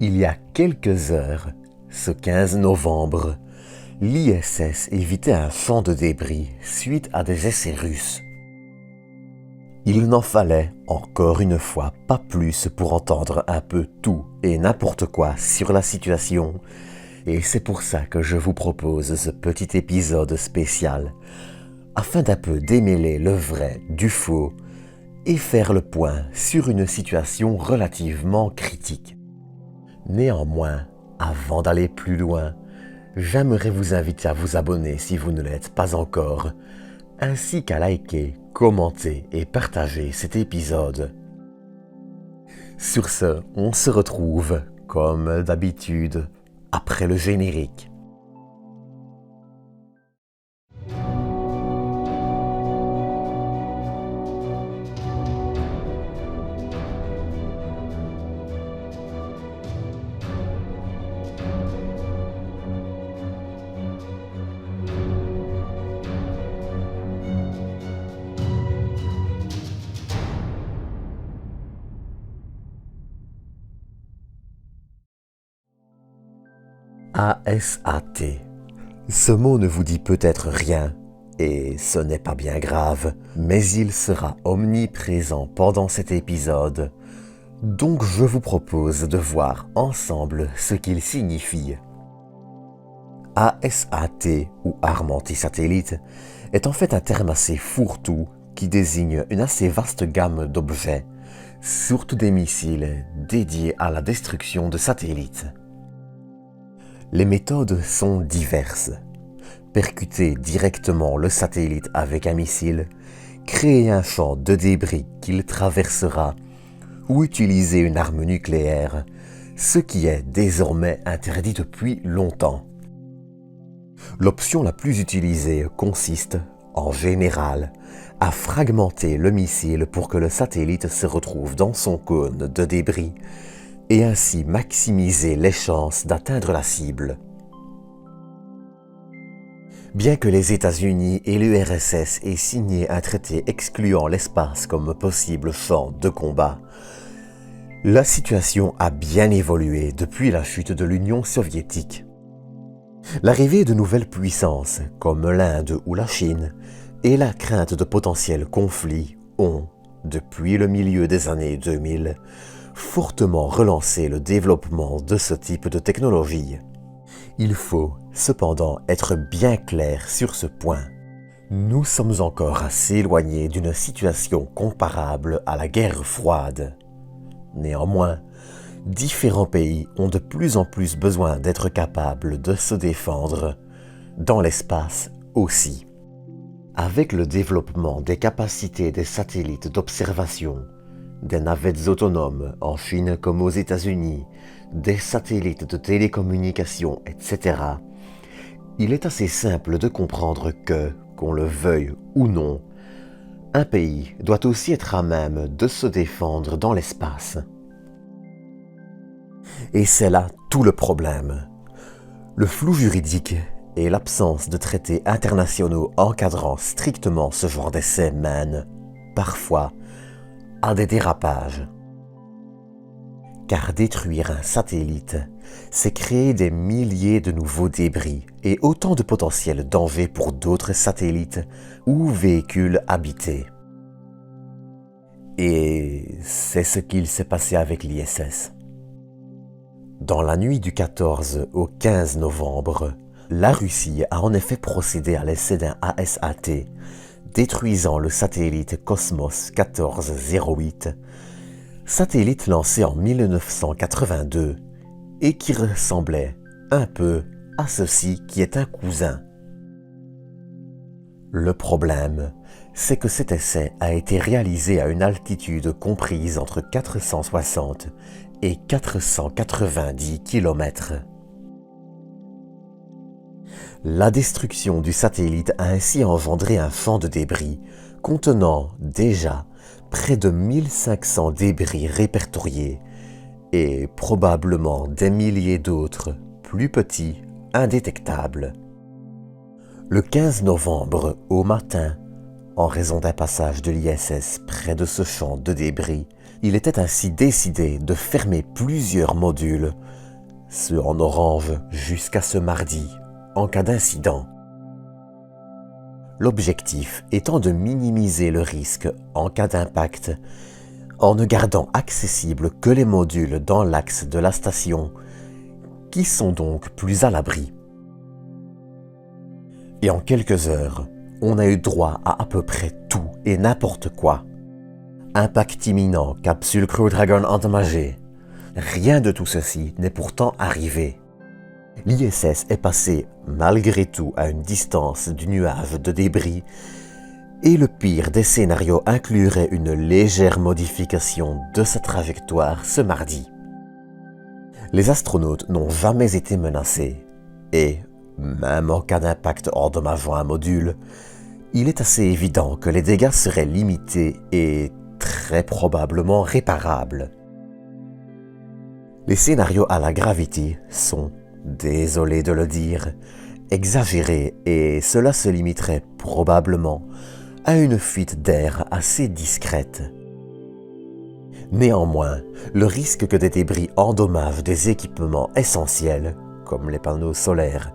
Il y a quelques heures, ce 15 novembre, l'ISS évitait un champ de débris suite à des essais russes. Il n'en fallait, encore une fois, pas plus pour entendre un peu tout et n'importe quoi sur la situation, et c'est pour ça que je vous propose ce petit épisode spécial, afin d'un peu démêler le vrai du faux et faire le point sur une situation relativement critique. Néanmoins, avant d'aller plus loin, j'aimerais vous inviter à vous abonner si vous ne l'êtes pas encore, ainsi qu'à liker, commenter et partager cet épisode. Sur ce, on se retrouve, comme d'habitude, après le générique. ASAT. Ce mot ne vous dit peut-être rien, et ce n'est pas bien grave, mais il sera omniprésent pendant cet épisode, donc je vous propose de voir ensemble ce qu'il signifie. ASAT, ou arme anti-satellite, est en fait un terme assez fourre-tout qui désigne une assez vaste gamme d'objets, surtout des missiles dédiés à la destruction de satellites. Les méthodes sont diverses. Percuter directement le satellite avec un missile, créer un champ de débris qu'il traversera, ou utiliser une arme nucléaire, ce qui est désormais interdit depuis longtemps. L'option la plus utilisée consiste, en général, à fragmenter le missile pour que le satellite se retrouve dans son cône de débris et ainsi maximiser les chances d'atteindre la cible. Bien que les États-Unis et l'URSS aient signé un traité excluant l'espace comme possible champ de combat, la situation a bien évolué depuis la chute de l'Union soviétique. L'arrivée de nouvelles puissances, comme l'Inde ou la Chine, et la crainte de potentiels conflits ont, depuis le milieu des années 2000, fortement relancé le développement de ce type de technologie. Il faut cependant être bien clair sur ce point. Nous sommes encore assez éloignés d'une situation comparable à la guerre froide. Néanmoins, différents pays ont de plus en plus besoin d'être capables de se défendre, dans l'espace aussi. Avec le développement des capacités des satellites d'observation, des navettes autonomes en Chine comme aux États-Unis, des satellites de télécommunications, etc., il est assez simple de comprendre que, qu'on le veuille ou non, un pays doit aussi être à même de se défendre dans l'espace. Et c'est là tout le problème. Le flou juridique et l'absence de traités internationaux encadrant strictement ce genre d'essais mènent, parfois, à des dérapages. Car détruire un satellite, c'est créer des milliers de nouveaux débris et autant de potentiels dangers pour d'autres satellites ou véhicules habités. Et c'est ce qu'il s'est passé avec l'ISS. Dans la nuit du 14 au 15 novembre, la Russie a en effet procédé à l'essai d'un ASAT, détruisant le satellite Cosmos 1408, satellite lancé en 1982 et qui ressemblait un peu à ceci qui est un cousin. Le problème, c'est que cet essai a été réalisé à une altitude comprise entre 460 et 490 km. La destruction du satellite a ainsi engendré un champ de débris contenant déjà près de 1500 débris répertoriés et probablement des milliers d'autres, plus petits, indétectables. Le 15 novembre, au matin, en raison d'un passage de l'ISS près de ce champ de débris, Il était ainsi décidé de fermer plusieurs modules, ceux en orange jusqu'à ce mardi, en cas d'incident. L'objectif étant de minimiser le risque en cas d'impact, en ne gardant accessibles que les modules dans l'axe de la station, qui sont donc plus à l'abri. Et en quelques heures, on a eu droit à peu près tout et n'importe quoi. Impact imminent, capsule Crew Dragon endommagée. Rien de tout ceci n'est pourtant arrivé. L'ISS est passé malgré tout à une distance du nuage de débris et le pire des scénarios inclurait une légère modification de sa trajectoire ce mardi. Les astronautes n'ont jamais été menacés et, même en cas d'impact endommageant un module, il est assez évident que les dégâts seraient limités et très probablement réparables. Les scénarios à la Gravity sont, désolé de le dire, exagérés et cela se limiterait probablement à une fuite d'air assez discrète. Néanmoins, le risque que des débris endommagent des équipements essentiels, comme les panneaux solaires,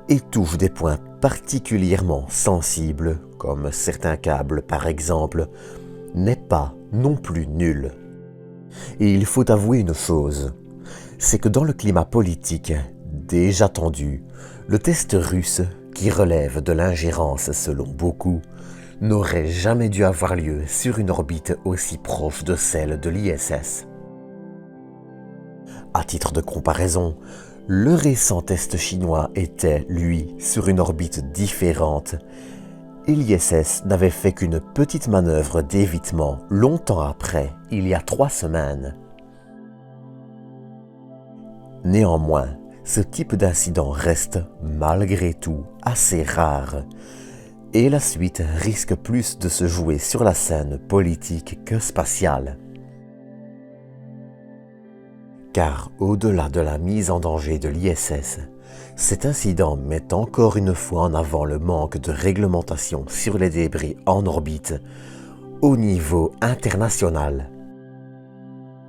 et touchent des points particulièrement sensibles, comme certains câbles par exemple, n'est pas non plus nul. Et il faut avouer une chose, c'est que dans le climat politique déjà tendu, le test russe, qui relève de l'ingérence selon beaucoup, n'aurait jamais dû avoir lieu sur une orbite aussi proche de celle de l'ISS. À titre de comparaison, le récent test chinois était, lui, sur une orbite différente, et l'ISS n'avait fait qu'une petite manœuvre d'évitement longtemps après, il y a 3 semaines. Néanmoins, ce type d'incident reste, malgré tout, assez rare, et la suite risque plus de se jouer sur la scène politique que spatiale. Car au-delà de la mise en danger de l'ISS, cet incident met encore une fois en avant le manque de réglementation sur les débris en orbite au niveau international.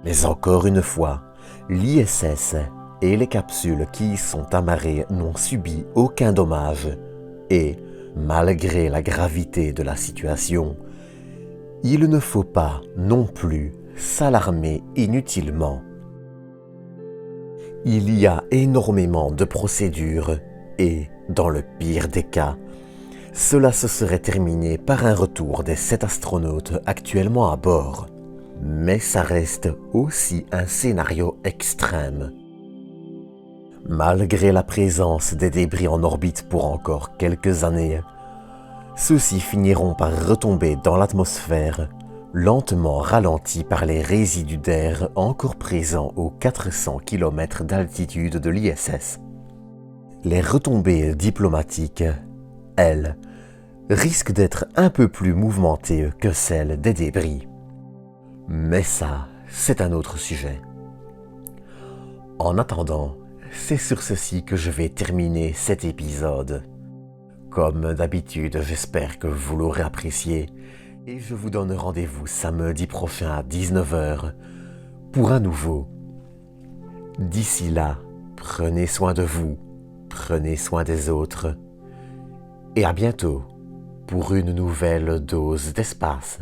Mais encore une fois, l'ISS et les capsules qui y sont amarrées n'ont subi aucun dommage et, malgré la gravité de la situation, il ne faut pas non plus s'alarmer inutilement. Il y a énormément de procédures et, dans le pire des cas, cela se serait terminé par un retour des 7 astronautes actuellement à bord. Mais ça reste aussi un scénario extrême. Malgré la présence des débris en orbite pour encore quelques années, ceux-ci finiront par retomber dans l'atmosphère, lentement ralentis par les résidus d'air encore présents aux 400 km d'altitude de l'ISS. Les retombées diplomatiques, elles, risquent d'être un peu plus mouvementées que celles des débris. Mais ça, c'est un autre sujet. En attendant, c'est sur ceci que je vais terminer cet épisode. Comme d'habitude, j'espère que vous l'aurez apprécié et je vous donne rendez-vous samedi prochain à 19h pour un nouveau. D'ici là, prenez soin de vous, prenez soin des autres et à bientôt pour une nouvelle dose d'espace.